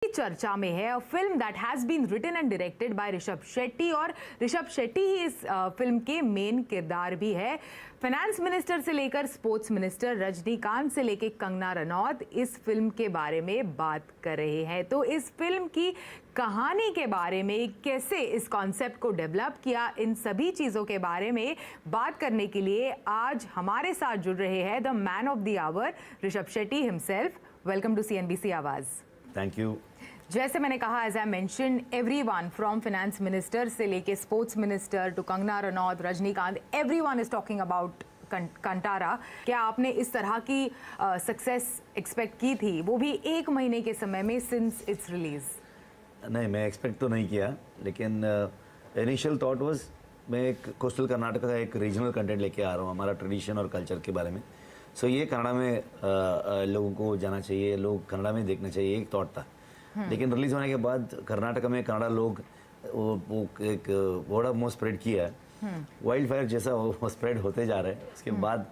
चर्चा में है film that has been written and directed by Rishab Shetty और ऋषभ शेट्टी ही इस फिल्म के मेन किरदार भी है। फाइनेंस मिनिस्टर से लेकर स्पोर्ट्स मिनिस्टर, रजनीकांत से लेकर कंगना रनौत इस फिल्म के बारे में बात कर रहे हैं। तो इस फिल्म की कहानी के बारे में, कैसे इस कॉन्सेप्ट को डेवलप किया, इन सभी चीज़ों के बारे में बात करने के लिए आज हमारे साथ जुड़ रहे हैं the man of the hour Rishab Shetty himself. Welcome to CNBC Awaaz. Thank you. जैसे मैंने कहा, as I mention, everyone from finance minister से लेके sports minister to Kangana Ranaut, Rajinikanth, everyone is talking about Kantara. क्या आपने इस तरह की सक्सेस एक्सपेक्ट की थी, वो भी 1 महीने के समय में सिंस इट्स रिलीज? नहीं, मैं एक्सपेक्ट तो नहीं किया, लेकिन इनिशियल थॉट वाज मैं एक कोस्टल कर्नाटक का एक रीजनल कंटेंट लेके आ रहा हूँ, हमारा ट्रेडिशन और कल्चर के बारे में। सो ये कन्नड़ा में लोगों को जाना चाहिए, लोग कन्नड़ा में देखना चाहिए, एक थॉट था। लेकिन रिलीज होने के बाद कर्नाटक में कन्नड़ा लोग वो एक वर्ड ऑफ माउथ स्प्रेड किया है, वाइल्ड फायर जैसा वो स्प्रेड होते जा रहे हैं। उसके बाद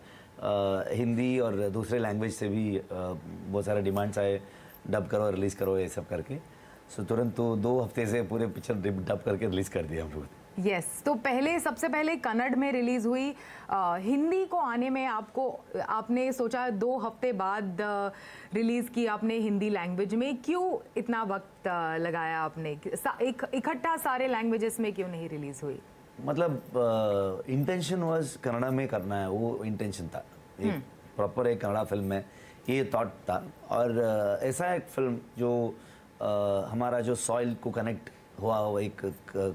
हिंदी और दूसरे लैंग्वेज से भी बहुत सारे डिमांड्स आए, डब करो, रिलीज़ करो, ये सब करके। सो तुरंत तो 2 हफ्ते से पूरे पिक्चर डब करके रिलीज़ कर दिया हम लोग। यस, तो सबसे पहले कन्नड़ में रिलीज हुई। हिंदी को आने में आपने सोचा 2 हफ्ते बाद रिलीज की आपने हिंदी लैंग्वेज में, क्यों इतना वक्त लगाया आपने? इकट्ठा सारे लैंग्वेजेस में क्यों नहीं रिलीज हुई? मतलब इंटेंशन वाज कन्नड़ा में करना है, वो इंटेंशन था। एक प्रॉपर एक कन्नड़ा फिल्म में ये थॉट था। और ऐसा एक फिल्म जो हमारा जो सॉइल को कनेक्ट हुआ, एक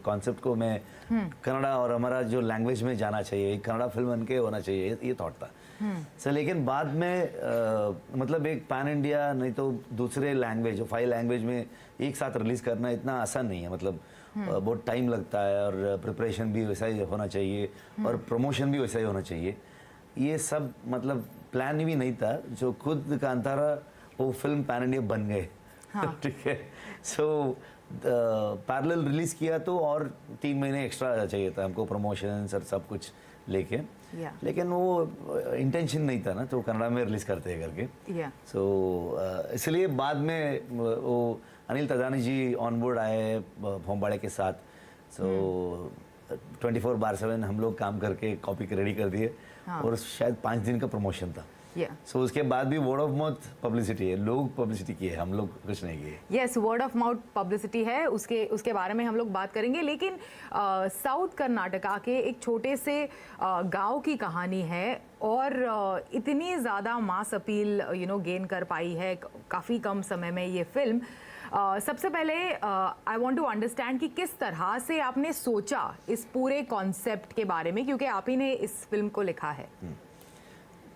कॉन्सेप्ट को मैं कन्नड़ा और हमारा जो लैंग्वेज में जाना चाहिए, एक कन्नड़ा फिल्म बन के होना चाहिए, ये थॉट था। सर लेकिन बाद में मतलब एक पैन इंडिया, नहीं तो दूसरे लैंग्वेज, 5 लैंग्वेज में एक साथ रिलीज करना इतना आसान नहीं है। मतलब बहुत टाइम लगता है और प्रिपरेशन भी वैसा ही होना चाहिए और प्रमोशन भी वैसा ही होना चाहिए। ये सब मतलब प्लान भी नहीं था। जो खुद कांतारा वो फिल्म पैन इंडिया बन गए। ठीक है। सो पैरेलल रिलीज किया तो और 3 महीने एक्स्ट्रा चाहिए था हमको, प्रमोशंस और सब कुछ लेके। लेकिन वो इंटेंशन नहीं था ना, तो कन्नड़ा में रिलीज करते हैं करके। सो इसलिए बाद में वो अनिल तदानी जी ऑन बोर्ड आए भोंबाड़े के साथ। सो 24/7 हम लोग काम करके कॉपी रेडी कर दिए। और शायद 5 दिन का प्रमोशन था। सो उसके बाद भी वर्ड ऑफ माउथ पब्लिसिटी है, लोग पब्लिसिटी किए, हम लोग कुछ नहीं किए। Yes, word of mouth publicity है, उसके बारे में हम लोग बात करेंगे। लेकिन साउथ कर्नाटका के एक छोटे से गांव की कहानी है और इतनी ज़्यादा मास अपील गेन कर पाई है काफ़ी कम समय में ये फिल्म। सबसे पहले आई वांट टू अंडरस्टैंड कि किस तरह से आपने सोचा इस पूरे कॉन्सेप्ट के बारे में, क्योंकि आप ही ने इस फिल्म को लिखा है।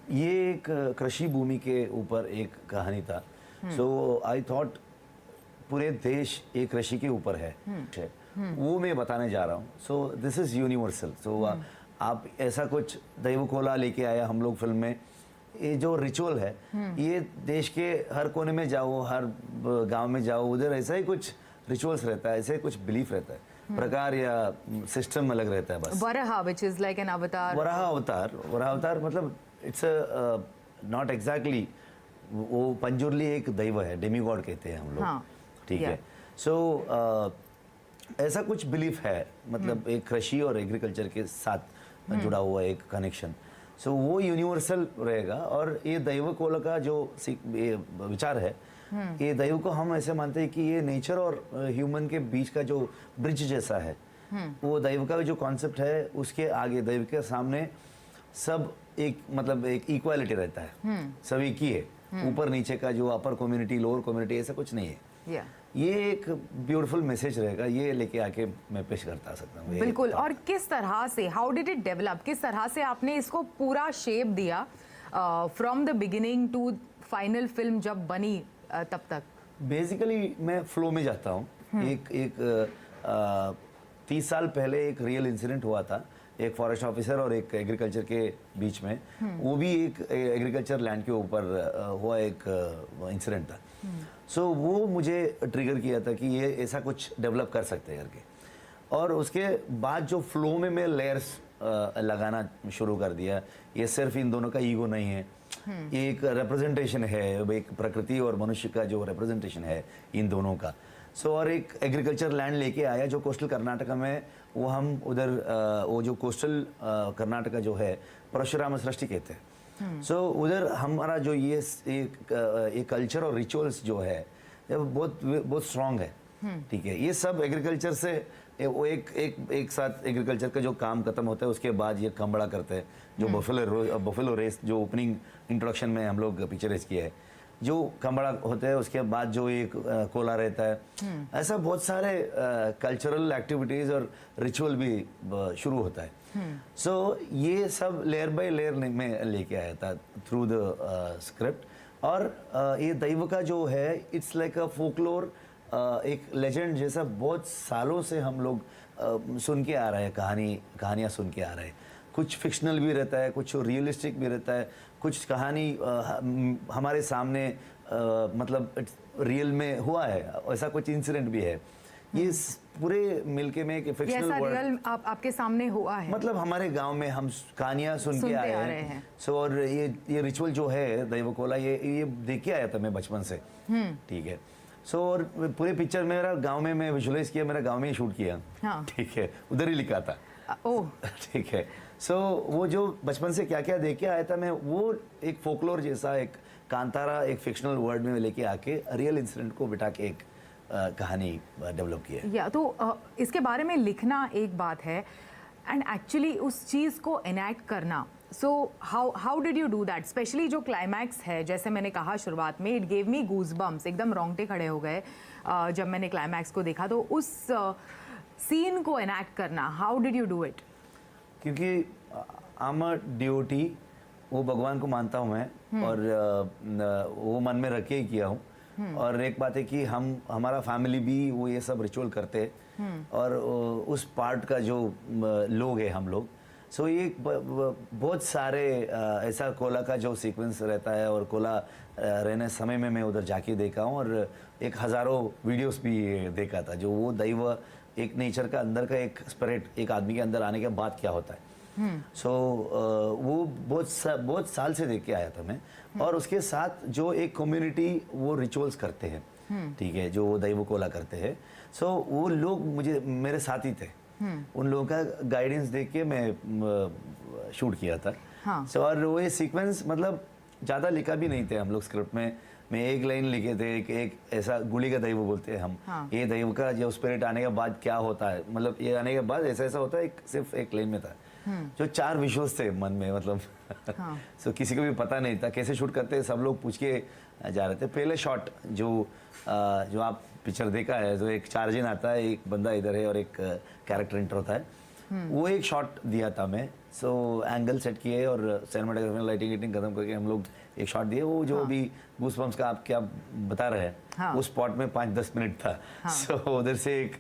ये एक कृषि भूमि के ऊपर एक कहानी था। सो आई थॉट पूरे देश एक कृषि के ऊपर है, वो मैं बताने जा रहा हूँ। So this is universal. So आप ऐसा कुछ दैवकोला लेके आया हम लोग फिल्म में। ये जो रिचुअल है, ये देश के हर कोने में जाओ, हर गांव में जाओ, उधर ऐसा ही कुछ रिचुअल्स रहता है, ऐसे कुछ बिलीफ रहता है, प्रकार या सिस्टम अलग रहता है बस। Varaha, which is like an avatar. Varaha अवतार मतलब इट्स नॉट एग्जैक्टली, वो पंजुर्ली एक दैव है, डेमीगॉड कहते हैं हम लोग। ठीक है। सो ऐसा कुछ बिलीफ है, मतलब एक कृषि और एग्रीकल्चर के साथ जुड़ा हुआ एक कनेक्शन। सो वो यूनिवर्सल रहेगा। और ये दैव कोल का जो विचार है, ये दैव को हम ऐसे मानते हैं कि ये नेचर और ह्यूमन के बीच का जो ब्रिज जैसा है। वो दैव का जो कॉन्सेप्ट है, उसके आगे दैव के सामने सब एक, मतलब एक इक्वालिटी रहता है, सब एक ही है। ऊपर नीचे का जो अपर कम्युनिटी, लोअर कम्युनिटी, ऐसा कुछ नहीं है। ये एक ब्यूटीफुल मैसेज रहेगा, ये लेके आके मैं पेश करता सकता हूँ। बिल्कुल। और किस तरह से, हाउ डिड इट डेवलप, किस तरह से आपने इसको पूरा शेप दिया from the beginning to final film जब बनी तब तक? बेसिकली मैं फ्लो में जाता हूँ। एक 30 साल पहले एक रियल इंसिडेंट हुआ था, एक फॉरेस्ट ऑफिसर और एक एग्रीकल्चर के बीच में। वो भी एक एग्रीकल्चर लैंड के ऊपर हुआ एक इंसिडेंट था। सो वो मुझे ट्रिगर किया था कि ये ऐसा कुछ डेवलप कर सकते हैं करके। और उसके बाद जो फ्लो में मैं लेयर्स लगाना शुरू कर दिया। ये सिर्फ इन दोनों का ईगो नहीं है, ये एक रिप्रेजेंटेशन है, एक प्रकृति और मनुष्य का जो रिप्रेजेंटेशन है इन दोनों का। सो और एक एग्रीकल्चर लैंड लेके आया जो कोस्टल कर्नाटका में, वो हम उधर वो जो कोस्टल कर्नाटका जो है परशुराम सृष्टि कहते हैं। सो उधर हमारा जो ये कल्चर और रिचुअल्स जो है ये बहुत बहुत स्ट्रांग है। ठीक है, ये सब एग्रीकल्चर से वो एक साथ एग्रीकल्चर का जो काम खत्म होता है उसके बाद ये कंबड़ा करते हैं, जो बफेलो रेस जो ओपनिंग इंट्रोडक्शन में हम लोग पिक्चराइज किया है, जो कंबड़ा होता है उसके बाद जो एक कोला रहता है। ऐसा बहुत सारे कल्चरल एक्टिविटीज और रिचुअल भी शुरू होता है। सो ये सब लेयर बाय लेयर में लेके आया था थ्रू द स्क्रिप्ट। और ये दैव का जो है इट्स लाइक अ फोकलोर, एक लेजेंड जैसा बहुत सालों से हम लोग सुन के आ रहे हैं, कहानियाँ सुन के आ रहे हैं। कुछ फिक्शनल भी रहता है, कुछ रियलिस्टिक भी रहता है, कुछ कहानी हमारे सामने मतलब रियल में हुआ है, ऐसा कुछ इंसिडेंट भी है। ये पूरे मिलके में एक फिक्शनल वर्ल्ड आपके सामने हुआ है, मतलब हमारे गांव में हम कहानियां सुन के आए हैं। सो और ये रिचुअल जो है दैव कोला ये देख के आया था मैं बचपन से। ठीक है, सो और पूरे पिक्चर मेरा गांव में मैं विजुअलाइज किया, मेरा गांव में ही शूट किया। ठीक है, उधर ही लिखा था। ठीक है, सो वो जो बचपन से क्या क्या देख के आया था मैं, वो एक फोकलोर जैसा एक कांतारा एक फिक्शनल वर्ल्ड में लेके आके रियल इंसिडेंट को बिठा के एक कहानी डेवलप की है। या तो इसके बारे में लिखना एक बात है एंड एक्चुअली उस चीज़ को एनैक्ट करना। So how did you do that? Specially जो क्लाइमैक्स है, जैसे मैंने कहा शुरुआत में, it gave me goosebumps, एकदम रोंगटे खड़े हो गए जब मैंने क्लाइमैक्स को देखा। तो उस सीन को एनैक्ट करना, how did you do it? क्योंकि आई एम अ डिवोटी, वो भगवान को मानता हूँ मैं, और वो मन में रख के ही किया हूँ। और एक बात है कि हमारा फैमिली भी वो ये सब रिचुअल करते हैं, और उस पार्ट का जो लोग हैं हम लोग। सो ये बहुत सारे ऐसा कोला का जो सीक्वेंस रहता है, और कोला रहने समय में मैं उधर जाके देखा हूँ, और एक हज़ारों वीडियोस भी देखा था, जो वो दैव एक नेचर का अंदर का एक स्पिरिट एक आदमी के अंदर आने के बाद क्या होता है। सो वो बहुत साल से देख के आया था मैं। और उसके साथ जो एक कम्युनिटी वो रिचुअल्स करते हैं, ठीक है, जो वो दैव कोला करते हैं। सो वो लोग मेरे साथ ही थे, उन लोगों का गाइडेंस देख के मैं शूट किया था। सो और वो ये सीक्वेंस मतलब ज़्यादा लिखा भी नहीं थे हम लोग स्क्रिप्ट में, मैं एक लाइन लिखे थे, एक ऐसा गुली का दैव बोलते हैं हम। ये दैव का जो स्पिरिट आने के बाद क्या होता है, मतलब ये आने के बाद ऐसा ऐसा होता है, सिर्फ एक लाइन में था। जो 4 विजुअल्स थे मन में, मतलब सो किसी को भी पता नहीं था कैसे शूट करते, सब लोग पूछ के जा रहे थे। पहले शॉट जो आप पिक्चर देखा है, जो एक चार्जिंग आता है, एक बंदा इधर है और एक कैरेक्टर एंटर होता है, वो एक शॉट दिया था मैं। सो एंगल सेट किए और सिनेमेटोग्राफी लाइटिंग खत्म करके हम लोग एक शॉट दिए। वो जो अभी गूसबम्स का आप क्या बता रहे हैं, उस स्पॉट में 5-10 मिनट था। सो उधर से एक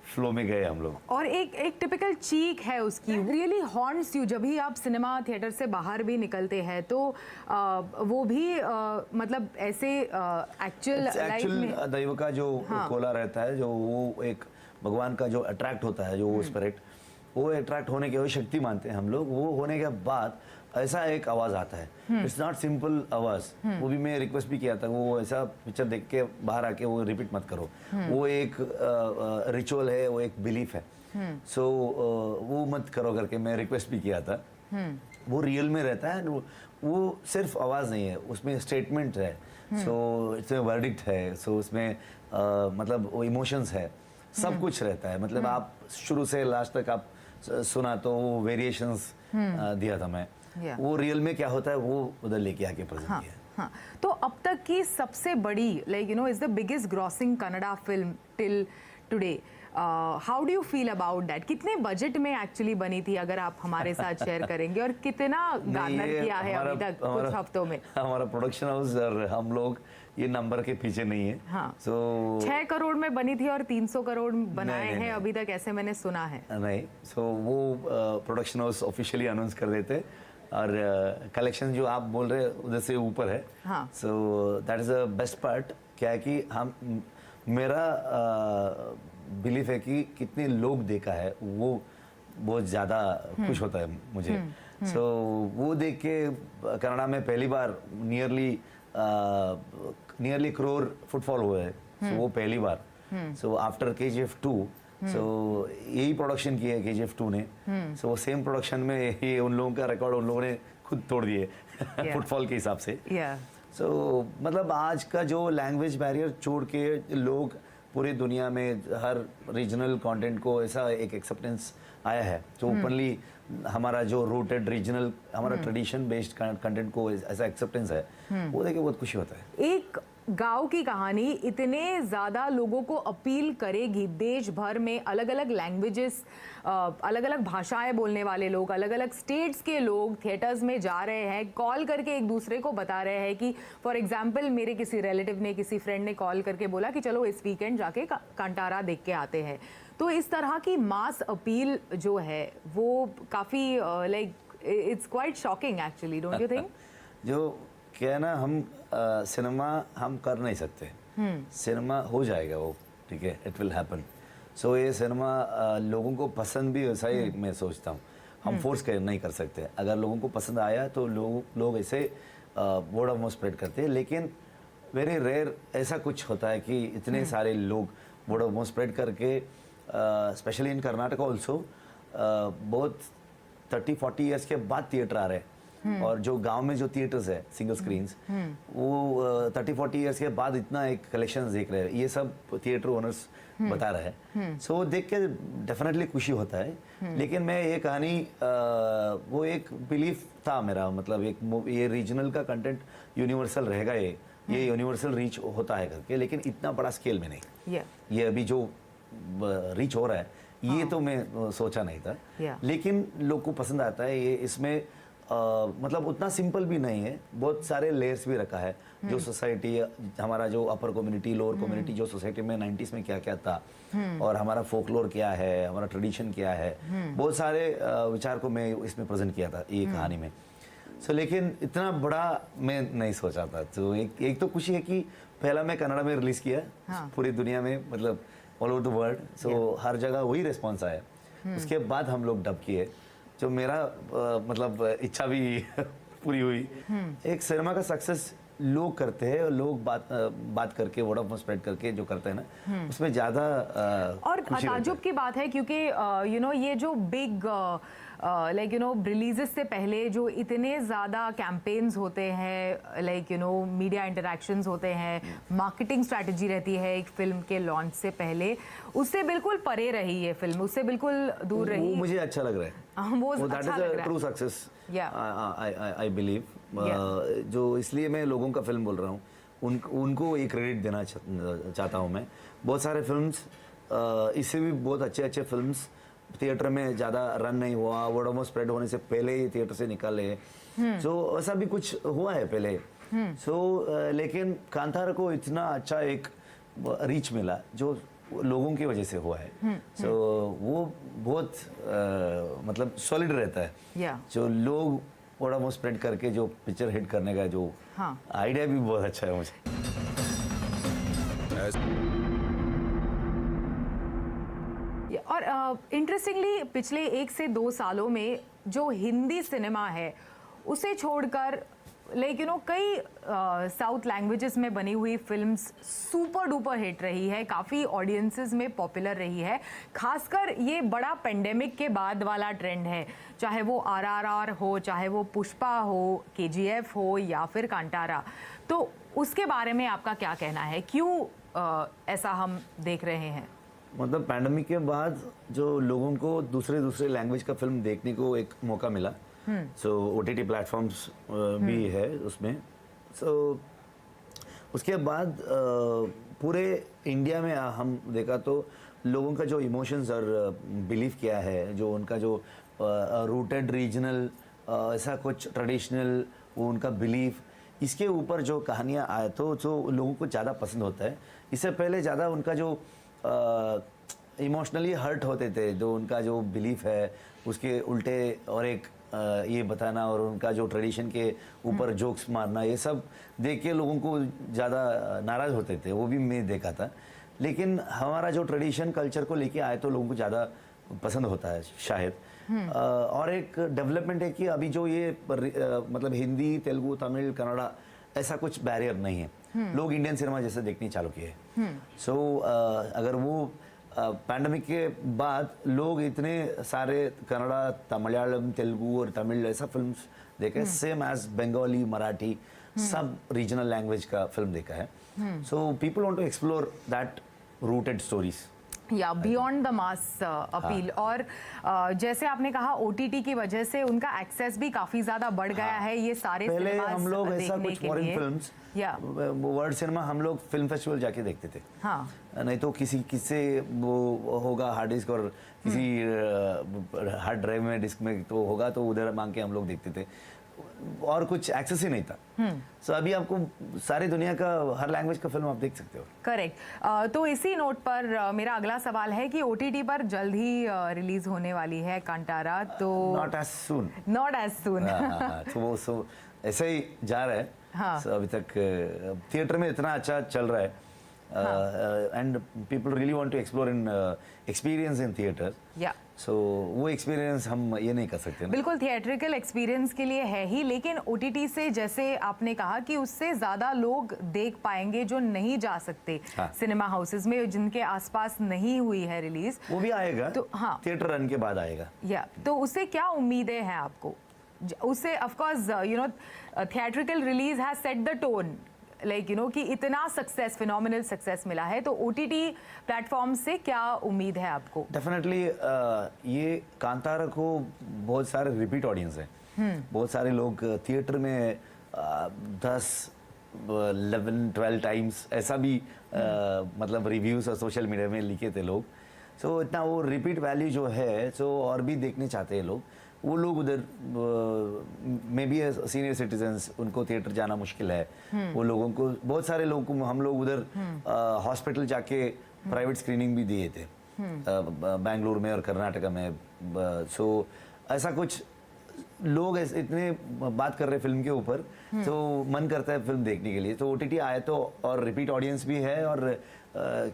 फ्लो में गए हम लोग। और एक टिपिकल चीक है उसकी, रियली हॉन्ट्स यू। जब भी आप सिनेमा थिएटर से बाहर भी निकलते हैं तो वो भी मतलब ऐसे एक्चुअल लाइफ में दैव का जो कोला रहता है, जो वो एक भगवान का जो अट्रैक्ट होता है, जो वो स्पिरिट, वो अट्रैक्ट होने के वो शक्ति मानते हैं हम लोग। वो होने के बाद ऐसा एक आवाज आता है, इट्स नॉट सिंपल आवाज। वो भी मैं रिक्वेस्ट भी किया था, वो ऐसा पिक्चर देख के बाहर आके वो रिपीट मत करो, वो एक रिचुअल है, वो एक बिलीफ है। सो वो मत करो करके मैं रिक्वेस्ट भी किया था। वो रियल में रहता है, वो सिर्फ आवाज नहीं है, उसमें स्टेटमेंट है, सो इसमें वर्डिक्ट है, सो उसमें मतलब वो इमोशंस है, सब कुछ रहता है। मतलब आप शुरू से लास्ट तक आप सुना तो वो वेरिएशंस दिया था मैं। वो रियल में क्या होता है वो उधर लेके आके प्रेजेंट किया। हाँ, तो अब तक की सबसे बड़ी, like you know, is the biggest grossing Kannada film till today. How do you feel about that? कितने बजट में एक्चुअली बनी थी, अगर आप हमारे साथ शेयर करेंगे, और कितना गार्नर किया है अभी तक कुछ हफ्तों में? हमारा प्रोडक्शन हाउस और हम लोग ये नंबर के पीछे नहीं है। हाँ, so, 6 करोड़ में बनी थी और 300 करोड़ बनाए हैं अभी तक, ऐसे मैंने सुना है। नहीं, सो वो प्रोडक्शन हाउस ऑफिशियली अनाउंस कर देते, और कलेक्शन जो आप बोल रहे हैं उधर से ऊपर है। So that is the best part. क्या है कि मेरा बिलीफ है कि कितने लोग देखा है, वो बहुत ज़्यादा खुश होता है मुझे। सो वो देख के कनाडा में पहली बार नियरली करोड़ फुटफॉल हुए है। सो वो पहली बार। सो आफ्टर KGF 2 सो यही प्रोडक्शन किया है KGF 2 ने। सो वो सेम प्रोडक्शन में ये उन लोगों का रिकॉर्ड उन लोगों ने खुद तोड़ दिए फुटफॉल के हिसाब से। सो मतलब आज का जो लैंग्वेज बैरियर छोड़ के लोग पूरी दुनिया में हर रीजनल कंटेंट को ऐसा एक एक्सेप्टेंस आया है, तो ओपनली हमारा जो रूटेड रीजनल हमारा ट्रेडिशन बेस्ड कंटेंट को ऐसा एक्सेप्टेंस है, वो देख के बहुत खुशी होता है। एक गांव की कहानी इतने ज़्यादा लोगों को अपील करेगी, देश भर में अलग अलग लैंग्वेजेस, अलग अलग भाषाएं बोलने वाले लोग, अलग अलग स्टेट्स के लोग थिएटर्स में जा रहे हैं, कॉल करके एक दूसरे को बता रहे हैं कि फॉर एग्जांपल मेरे किसी रिलेटिव ने, किसी फ्रेंड ने कॉल करके बोला कि चलो इस वीकेंड जाके कांतारा देख के आते हैं। तो इस तरह की मास अपील जो है वो काफ़ी like it's quite shocking actually, don't you think? जो क्या है ना, हम सिनेमा हम कर नहीं सकते, सिनेमा हो जाएगा वो, ठीक है, इट विल हैपन। सो ये सिनेमा लोगों को पसंद भी वैसा ही मैं सोचता हूँ, हम फोर्स नहीं कर सकते। अगर लोगों को पसंद आया तो लोग ऐसे वर्ड ऑफ माउथ स्प्रेड करते हैं, लेकिन वेरी रेयर ऐसा कुछ होता है कि इतने सारे लोग वर्ड ऑफ माउथ स्प्रेड करके, स्पेशली इन कर्नाटक ऑल्सो, बहुत 30-40 ईयर्स के बाद थिएटर आ रहे हैं। और जो गांव में जो थिएटर्स है सिंगल स्क्रीन्स, वो 30-40 ईयर्स के बाद इतना एक कलेक्शंस देख रहे हैं, ये सब थिएटर ओनर्स बता रहे हैं। सो देख के डेफिनेटली खुशी होता है। लेकिन मैं ये कहानी, वो एक बिलीफ था मेरा, मतलब ये रीजनल का कंटेंट यूनिवर्सल रहेगा, ये यूनिवर्सल रीच होता है करके, लेकिन इतना बड़ा स्केल में नहीं। ये अभी जो रीच हो रहा है, ये तो मैं सोचा नहीं था, लेकिन लोग को पसंद आता है। ये इसमें मतलब उतना सिंपल भी नहीं है, बहुत सारे लेयर्स भी रखा है। जो सोसाइटी, हमारा जो अपर कम्युनिटी, लोअर कम्युनिटी, जो सोसाइटी में 90s में क्या क्या था, और हमारा फोकलोर क्या है, हमारा ट्रेडिशन क्या है, बहुत सारे विचार को मैं इसमें प्रेजेंट किया था ये कहानी में। सो लेकिन इतना बड़ा मैं नहीं सोचा था। तो एक तो खुशी है कि पहला मैं कन्नड़ा में रिलीज किया पूरी दुनिया में, मतलब ऑल ओवर द वर्ल्ड। सो हर जगह वही रिस्पॉन्स आया। उसके बाद हम लोग डब किए, जो मेरा मतलब इच्छा भी पूरी हुई। एक सिनेमा का सक्सेस लोग करते हैं, लोग बात करके, वर्ड ऑफ माउथ स्प्रेड करके जो करते हैं ना, उसमें ज़्यादा और ताज्जुब की बात है, क्योंकि यू नो ये जो big like you know releases से पहले जो इतने ज़्यादा कैंपेन्स होते हैं, like you know media interactions होते हैं, मार्केटिंग स्ट्रैटेजी रहती है एक फिल्म के लॉन्च से पहले, उससे बिल्कुल परे रही है फिल्म, उससे बिल्कुल दूर रही। वो मुझे अच्छा लग रहा है, वो that is a true success, I believe. जो इसलिए मैं लोगों का फिल्म बोल रहा हूँ, उनको एक क्रेडिट देना चाहता हूँ मैं। बहुत सारे फिल्म्स, इससे भी बहुत अच्छे फिल्म्स थिएटर में ज़्यादा रन नहीं हुआ, वर्ड ऑफ माउथ स्प्रेड होने से पहले ही थिएटर से निकाले। सो ऐसा भी कुछ हुआ है पहले। सो लेकिन कांतारा को इतना अच्छा एक रीच मिला जो लोगों की वजह से हुआ है। सो वो बहुत मतलब सॉलिड रहता है। जो लोग वर्ड ऑफ माउथ स्प्रेड करके जो पिक्चर हिट करने का जो आइडिया भी बहुत अच्छा है मुझे। और इंटरेस्टिंगली पिछले 1 से 2 सालों में जो हिंदी सिनेमा है उसे छोड़कर लाइक यू नो कई साउथ लैंग्वेजेस में बनी हुई फिल्म्स सुपर डुपर हिट रही है, काफ़ी ऑडियंसेस में पॉपुलर रही है। खासकर ये बड़ा पेंडेमिक के बाद वाला ट्रेंड है, चाहे वो RRR हो, चाहे वो पुष्पा हो, KGF हो या फिर कांतारा। तो उसके बारे में आपका क्या कहना है, क्यों ऐसा हम देख रहे हैं? मतलब पैंडेमिक के बाद जो लोगों को दूसरे लैंग्वेज का फिल्म देखने को एक मौका मिला। सो OTT प्लेटफॉर्म्स भी है उसमें। सो उसके बाद पूरे इंडिया में हम देखा तो लोगों का जो इमोशंस और बिलीव किया है, जो उनका जो रूटेड रीजनल ऐसा कुछ ट्रेडिशनल वो उनका बिलीफ, इसके ऊपर जो कहानियाँ आए तो जो लोगों को ज़्यादा पसंद होता है। इससे पहले ज़्यादा उनका जो इमोशनली हर्ट होते थे, जो उनका जो बिलीफ है उसके उल्टे और एक ये बताना, और उनका जो ट्रेडिशन के ऊपर जोक्स मारना, ये सब देख के लोगों को ज़्यादा नाराज़ होते थे। वो भी मैं देखा था। लेकिन हमारा जो ट्रेडिशन कल्चर को लेके आए तो लोगों को ज़्यादा पसंद होता है शायद। और एक डेवलपमेंट है कि अभी जो ये मतलब हिंदी, तेलुगु, तमिल, कन्नड़ा ऐसा कुछ बैरियर नहीं है। लोग इंडियन सिनेमा जैसे देखनी चालू किए हैं। सो अगर वो पैंडमिक के बाद लोग इतने सारे कन्नड़ा, मलयालम, तेलुगु और तमिल ऐसा फिल्म्स देखे, सेम एज बंगाली, मराठी, सब रीजनल लैंग्वेज का फिल्म देखा है। So people want to explore that rooted stories या बियॉन्ड द मास अपील। और जैसे आपने कहा OTT की वजह से उनका एक्सेस भी काफी ज्यादा बढ़ गया है ये सारे पहले सिनेमास हम लोग ऐसा देखने कुछ के फॉरेन लिए। फिल्म्स या वर्ल्ड सिनेमा हम लोग फिल्म फेस्टिवल जाके देखते थे। हाँ, नहीं तो किससे वो होगा हार्ड डिस्क और किसी हार्ड ड्राइव में डिस्क में तो होगा, तो उधर मांग के हम लोग देखते थे और कुछ एक्सेस ही नहीं था। सो अभी आपको सारी दुनिया का हर लैंग्वेज का फिल्म आप देख सकते हो। करेक्ट। तो इसी नोट पर मेरा अगला सवाल है कि OTT पर जल्द ही रिलीज होने वाली है कांतारा, तो not as soon. Not as soon. तो वो ऐसे ही जा रहा है। हाँ। So, अभी तक थिएटर में इतना अच्छा चल रहा है and people really want to explore in experience in theatre. या सो वो एक्सपीरियंस हम ये नहीं कर सकते ना। बिल्कुल थिएट्रिकल एक्सपीरियंस के लिए है ही, लेकिन OTT से जैसे आपने कहा कि उससे ज्यादा लोग देख पाएंगे जो नहीं जा सकते हाँ। सिनेमा हाउसेस में, जिनके आसपास नहीं हुई है रिलीज। वो भी आएगा तो हाँ, थिएटर रन के बाद आएगा। या तो उससे क्या उम्मीदें हैं आपको? उससे of course you know theatrical release has set the tone, like you know कि इतना सक्सेस, फिनोमिनल सक्सेस मिला है, तो OTT प्लेटफॉर्म से क्या उम्मीद है आपको? डेफिनेटली ये कांतारा को बहुत सारे रिपीट ऑडियंस है। बहुत सारे लोग थिएटर में 10, 11, 12 टाइम्स ऐसा भी मतलब रिव्यूज और सोशल मीडिया में लिखे थे लोग। सो इतना वो रिपीट वैल्यू जो है, सो और भी देखने चाहते हैं लोग। वो लोग उधर मे बी सीनियर सिटीजन्स, उनको थिएटर जाना मुश्किल है। वो लोगों को, बहुत सारे लोगों को हम लोग उधर हॉस्पिटल जाके प्राइवेट स्क्रीनिंग भी दिए थे बेंगलुरु में और कर्नाटका में। सो ऐसा कुछ लोग इतने बात कर रहे फिल्म के ऊपर, तो मन करता है फिल्म देखने के लिए। तो OTT आए तो और रिपीट ऑडियंस भी है, और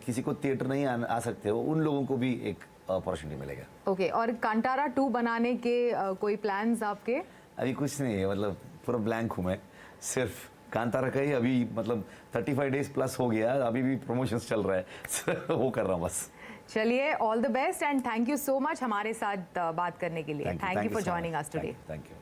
किसी को थिएटर नहीं आ सकते हो, उन लोगों को भी एक अपॉर्चुनिटी मिलेगा। ओके। और कांतारा 2 बनाने के कोई प्लान्स आपके? अभी कुछ नहीं है, मतलब पूरा ब्लैंक हूँ मैं। सिर्फ कांतारा का ही अभी मतलब 35 डेज प्लस हो गया, अभी भी प्रमोशंस चल रहा है। वो कर रहा हूँ बस। चलिए, all the best and thank you so much हमारे साथ बात करने के लिए। Thank you for joining us today. Thank you.